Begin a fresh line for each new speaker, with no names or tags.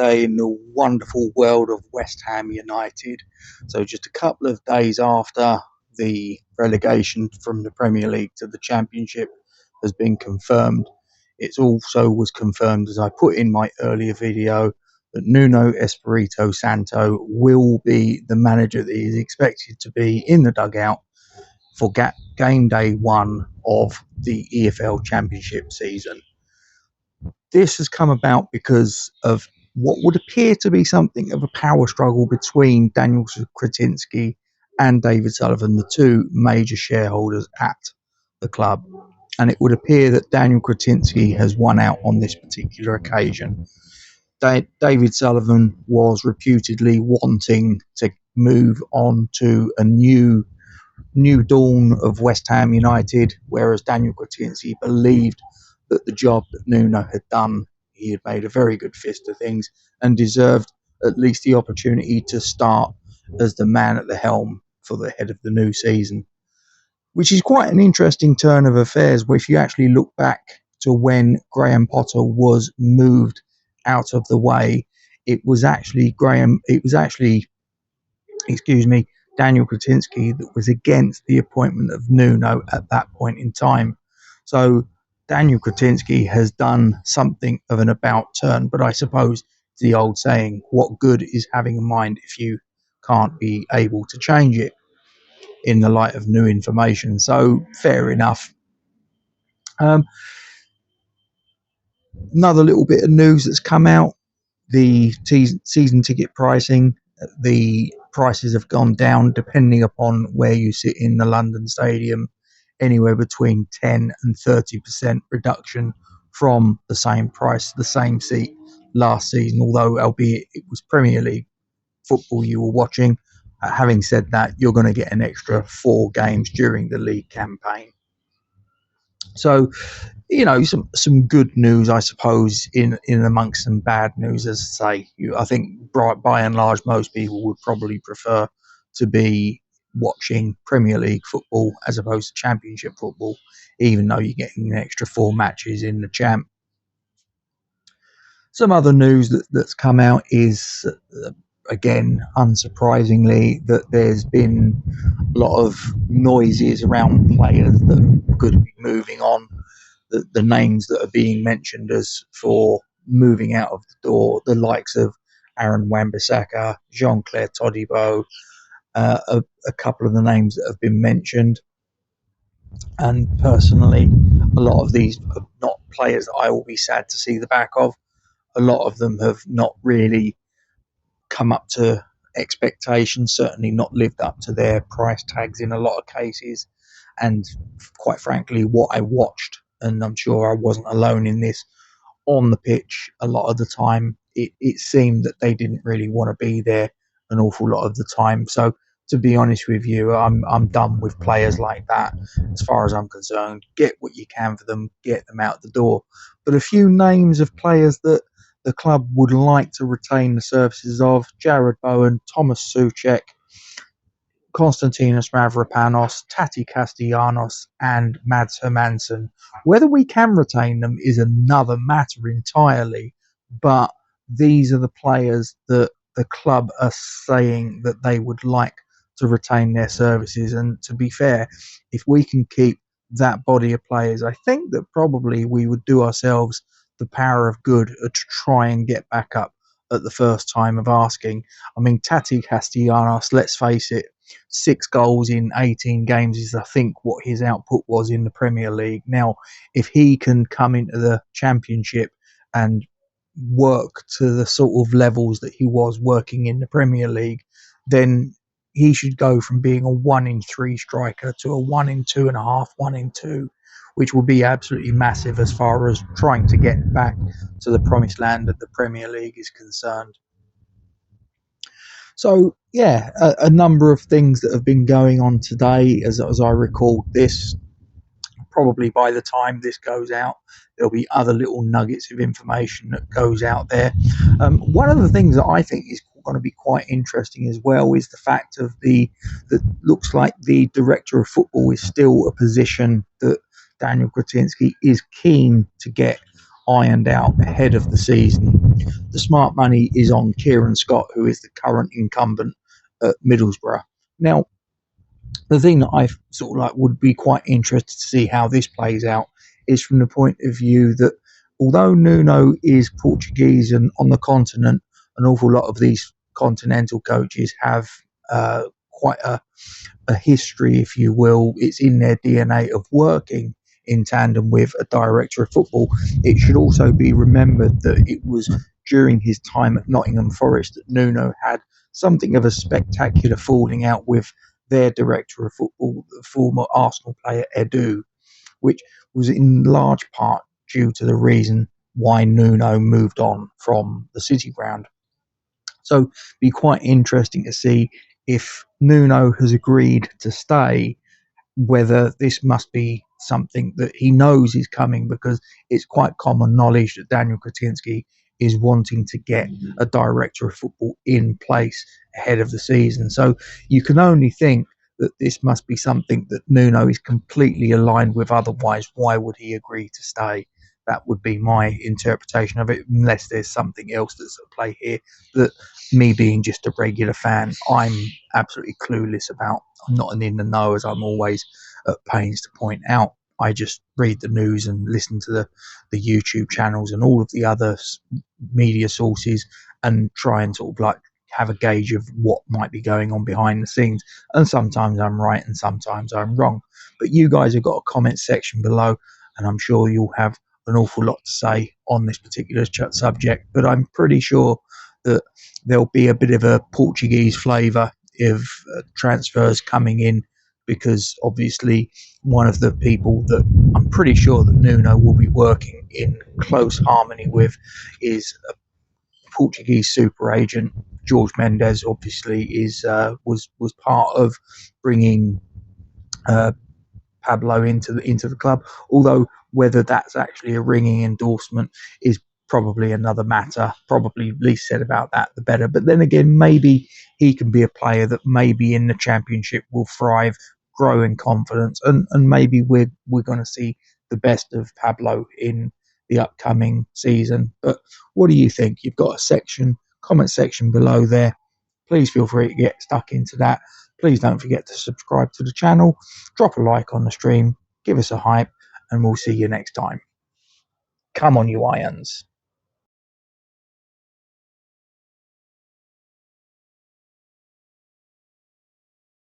day in the wonderful world of West Ham United. So just a couple of days after the relegation from the Premier League to the Championship has been confirmed, it also was confirmed, as I put in my earlier video, that Nuno Espírito Santo will be the manager that is expected to be in the dugout for game day 1 of the EFL Championship season. This has come about because of what would appear to be something of a power struggle between Daniel Křetínský and David Sullivan, the two major shareholders at the club. And it would appear that Daniel Křetínský has won out on this particular occasion. David Sullivan was reputedly wanting to move on to a new dawn of West Ham United, whereas Daniel Křetínský believed that the job that Nuno had done, he had made a very good fist of things and deserved at least the opportunity to start as the man at the helm for the head of the new season, which is quite an interesting turn of affairs. Where if you actually look back to when Graham Potter was moved out of the way, it was actually Daniel Křetínský that was against the appointment of Nuno at that point in time. So Daniel Křetínský has done something of an about turn, but I suppose it's the old saying, what good is having a mind if you can't be able to change it in the light of new information? So fair enough. Another little bit of news that's come out, the season ticket pricing, the prices have gone down depending upon where you sit in the London Stadium, anywhere between 10 and 30% reduction from the same price, the same seat last season, although albeit it was Premier League football you were watching. Having said that, you're going to get an extra 4 games during the league campaign. So, you know, some good news, I suppose, in amongst some bad news. As I say, I think by and large, most people would probably prefer to be watching Premier League football as opposed to Championship football, even though you're getting an extra 4 matches in the Champ. Some other news that's come out is, again, unsurprisingly, that there's been a lot of noises around players that could be moving on. The names that are being mentioned as for moving out of the door, the likes of Aaron Wan-Bissaka, Jean-Claire Todibo, a couple of the names that have been mentioned. And personally, a lot of these are not players that I will be sad to see the back of. A lot of them have not really come up to expectations, certainly not lived up to their price tags in a lot of cases. And quite frankly, what I watched, and I'm sure I wasn't alone in this, on the pitch a lot of the time, it seemed that they didn't really want to be there an awful lot of the time. So to be honest with you, I'm done with players like that as far as I'm concerned. Get what you can for them, get them out the door. But a few names of players that the club would like to retain the services of: Jared Bowen, Thomas Souček, Konstantinos Mavropanos, Taty Castellanos, and Mads Hermansen. Whether we can retain them is another matter entirely, but these are the players that the club are saying that they would like to retain their services. And to be fair, if we can keep that body of players, I think that probably we would do ourselves the power of good to try and get back up at the first time of asking. I mean, Taty Castellanos, let's face it, 6 goals in 18 games is, I think, what his output was in the Premier League. Now, if he can come into the Championship and work to the sort of levels that he was working in the Premier League, then he should go from being a 1 in 3 striker to a 1 in 2.5, 1 in 2, which would be absolutely massive as far as trying to get back to the promised land that the Premier League is concerned. So, yeah, a number of things that have been going on today as I record this. Probably by the time this goes out, there'll be other little nuggets of information that goes out there. One of the things that I think is going to be quite interesting as well is the fact of that looks like the director of football is still a position that Daniel Křetínský is keen to get ironed out ahead of the season. The smart money is on Kieran Scott, who is the current incumbent at Middlesbrough. Now, the thing that I sort of like would be quite interested to see how this plays out is from the point of view that although Nuno is Portuguese and on the continent, an awful lot of these continental coaches have quite a history, if you will. It's in their DNA of working in tandem with a director of football. It should also be remembered that it was during his time at Nottingham Forest that Nuno had something of a spectacular falling out with their director of football, the former Arsenal player Edu, which was in large part due to the reason why Nuno moved on from the City ground. So it'd be quite interesting to see if Nuno has agreed to stay, whether this must be something that he knows is coming, because it's quite common knowledge that Daniel Křetínský is wanting to get a director of football in place ahead of the season. So you can only think that this must be something that Nuno is completely aligned with. Otherwise, why would he agree to stay? That would be my interpretation of it, unless there's something else that's at play here that me being just a regular fan, I'm absolutely clueless about. I'm not in the know, as I'm always at pains to point out. I just read the news and listen to the YouTube channels and all of the other media sources and try and sort of like have a gauge of what might be going on behind the scenes. And sometimes I'm right and sometimes I'm wrong. But you guys have got a comment section below, and I'm sure you'll have an awful lot to say on this particular subject. But I'm pretty sure that there'll be a bit of a Portuguese flavour of transfers coming in, because obviously one of the people that I'm pretty sure that Nuno will be working in close harmony with is a Portuguese super agent. Jorge Mendes obviously is was part of bringing Pablo into the club, although whether that's actually a ringing endorsement is probably another matter. Probably least said about that, the better. But then again, maybe he can be a player that maybe in the Championship will thrive, grow in confidence, and maybe we're going to see the best of Pablo in the upcoming season. But what do you think? You've got a comment section below there. Please feel free to get stuck into that. Please don't forget to subscribe to the channel, drop a like on the stream, give us a hype, and we'll see you next time. Come on, you Irons.